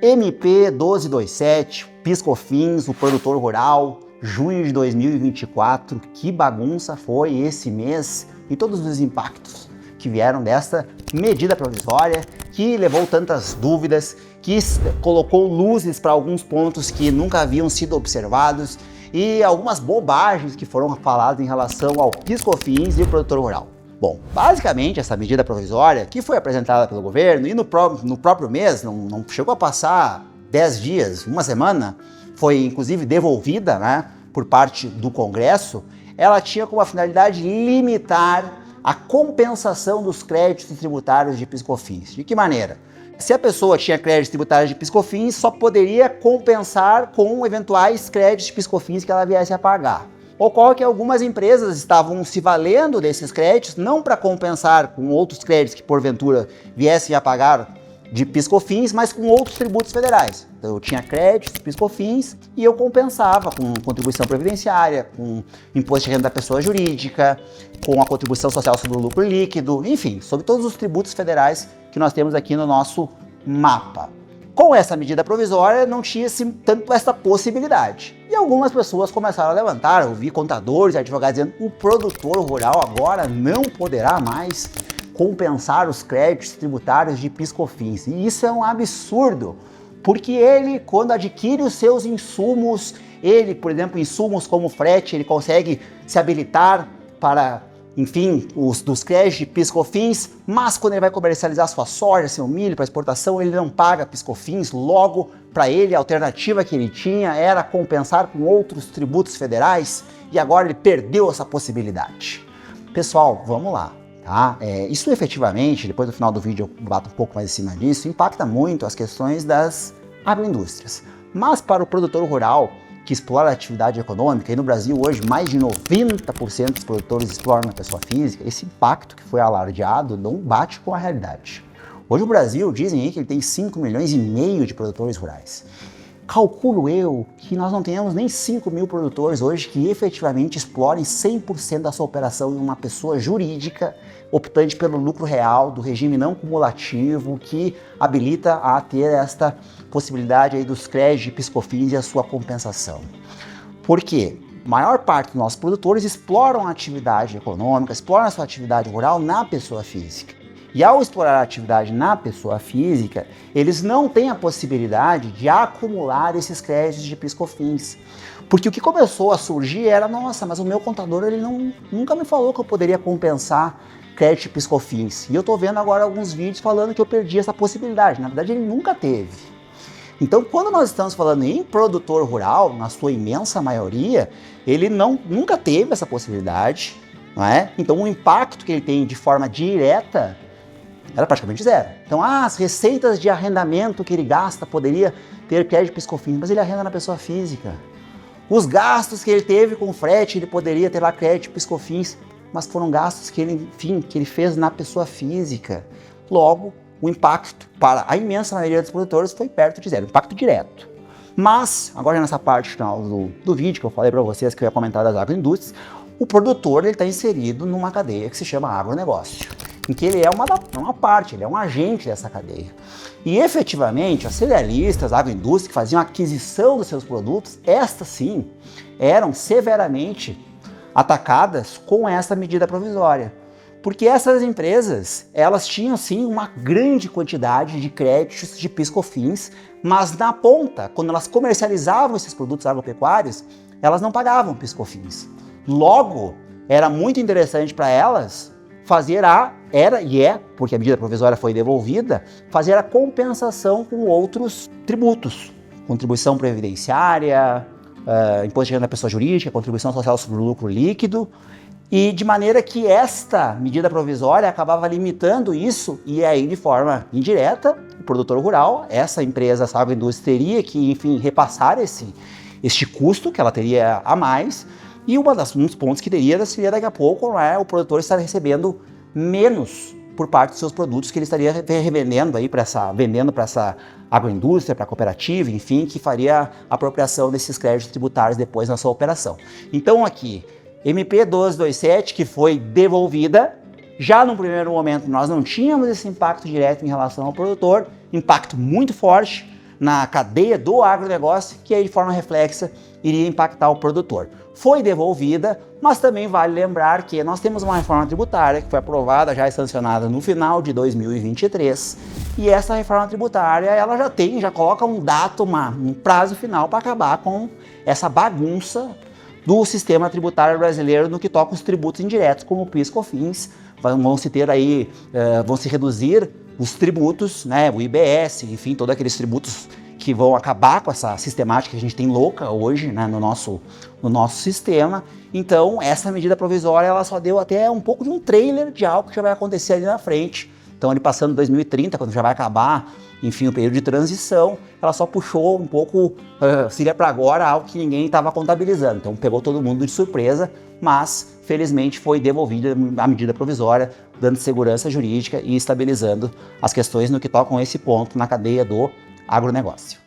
MP 1227, PIS/COFINS, o produtor rural, junho de 2024, que bagunça foi esse mês e todos os impactos que vieram desta medida provisória, que levou tantas dúvidas, que colocou luzes para alguns pontos que nunca haviam sido observados e algumas bobagens que foram faladas em relação ao PIS/COFINS e o produtor rural. Bom, basicamente essa medida provisória que foi apresentada pelo governo e no próprio mês, não chegou a passar 10 dias, uma semana, foi inclusive devolvida, né, por parte do Congresso, ela tinha como finalidade limitar a compensação dos créditos tributários de PIS/COFINS. De que maneira? Se a pessoa tinha créditos tributários de PIS/COFINS, só poderia compensar com eventuais créditos de PIS/COFINS que ela viesse a pagar. Ocorre que algumas empresas estavam se valendo desses créditos, não para compensar com outros créditos que porventura viessem a pagar de PIS/COFINS, mas com outros tributos federais. Então eu tinha créditos, PIS/COFINS, e eu compensava com contribuição previdenciária, com imposto de renda da pessoa jurídica, com a contribuição social sobre o lucro líquido, enfim, sobre todos os tributos federais que nós temos aqui no nosso mapa. Com essa medida provisória não tinha tanto essa possibilidade. E algumas pessoas começaram a levantar, eu vi contadores e advogados dizendo que o produtor rural agora não poderá mais compensar os créditos tributários de PIS/COFINS. E isso é um absurdo, porque ele, quando adquire os seus insumos, ele, por exemplo, insumos como frete, ele consegue se habilitar para, enfim, dos créditos de PIS/COFINS, mas quando ele vai comercializar sua soja, seu milho para exportação, ele não paga PIS/COFINS, logo, para ele, a alternativa que ele tinha era compensar com outros tributos federais, e agora ele perdeu essa possibilidade. Pessoal, vamos lá. Tá? Isso efetivamente, depois no final do vídeo eu bato um pouco mais em cima disso, impacta muito as questões das agroindústrias. Mas para o produtor rural que explora a atividade econômica, e no Brasil hoje mais de 90% dos produtores exploram a pessoa física, esse impacto que foi alardeado não bate com a realidade. Hoje o Brasil, dizem aí que ele tem 5,5 milhões de produtores rurais. Calculo eu que nós não tenhamos nem 5 mil produtores hoje que efetivamente explorem 100% da sua operação em uma pessoa jurídica, optante pelo lucro real, do regime não cumulativo, que habilita a ter esta possibilidade aí dos créditos de PIS/COFINS e a sua compensação. Por quê? A maior parte dos nossos produtores exploram a atividade econômica, exploram a sua atividade rural na pessoa física. E ao explorar a atividade na pessoa física, eles não têm a possibilidade de acumular esses créditos de PIS/COFINS. Porque o que começou a surgir era, nossa, mas o meu contador ele nunca me falou que eu poderia compensar crédito de PIS/COFINS. E eu estou vendo agora alguns vídeos falando que eu perdi essa possibilidade. Na verdade, ele nunca teve. Então, quando nós estamos falando em produtor rural, na sua imensa maioria, ele nunca teve essa possibilidade, não é? Então, o impacto que ele tem de forma direta era praticamente zero. Então, as receitas de arrendamento que ele gasta poderia ter crédito de PIS/COFINS, mas ele arrenda na pessoa física. Os gastos que ele teve com frete, ele poderia ter lá crédito de PIS/COFINS, mas foram gastos que ele, enfim, que ele fez na pessoa física. Logo, o impacto para a imensa maioria dos produtores foi perto de zero, impacto direto. Mas, agora nessa parte final do vídeo que eu falei para vocês que eu ia comentar das agroindústrias, o produtor está inserido numa cadeia que se chama agronegócio, em que ele é uma parte, ele é um agente dessa cadeia. E efetivamente, as cerealistas, as agroindústrias que faziam aquisição dos seus produtos, estas sim, eram severamente atacadas com essa medida provisória. Porque essas empresas, elas tinham sim uma grande quantidade de créditos de PIS/COFINS, mas na ponta, quando elas comercializavam esses produtos agropecuários, elas não pagavam PIS/COFINS. Logo, era muito interessante para elas fazer porque a medida provisória foi devolvida, fazer a compensação com outros tributos, contribuição previdenciária, imposto de renda da pessoa jurídica, contribuição social sobre o lucro líquido, e de maneira que esta medida provisória acabava limitando isso, e aí de forma indireta, o produtor rural, essa empresa, essa agroindústria teria que, enfim, repassar este custo que ela teria a mais, e um dos pontos que teria seria daqui a pouco o produtor estar recebendo menos por parte dos seus produtos que ele estaria revendendo aí vendendo para essa agroindústria, para a cooperativa, enfim, que faria a apropriação desses créditos tributários depois na sua operação. Então aqui, MP 1227, que foi devolvida, já no primeiro momento nós não tínhamos esse impacto direto em relação ao produtor, impacto muito forte, na cadeia do agronegócio, que aí de forma reflexa iria impactar o produtor. Foi devolvida, mas também vale lembrar que nós temos uma reforma tributária que foi aprovada já e sancionada no final de 2023, e essa reforma tributária ela já coloca um dado, um prazo final para acabar com essa bagunça do sistema tributário brasileiro no que toca os tributos indiretos, como o PIS e COFINS. Vão se reduzir os tributos, né, o IBS, enfim, todos aqueles tributos que vão acabar com essa sistemática que a gente tem louca hoje, né, no nosso sistema. Então, essa medida provisória ela só deu até um pouco de um trailer de algo que já vai acontecer ali na frente. Então, ali passando 2030, quando já vai acabar, enfim, o período de transição, ela só puxou um pouco, seria para agora, algo que ninguém estava contabilizando. Então, pegou todo mundo de surpresa, mas, felizmente, foi devolvida a medida provisória, dando segurança jurídica e estabilizando as questões no que tocam esse ponto na cadeia do agronegócio.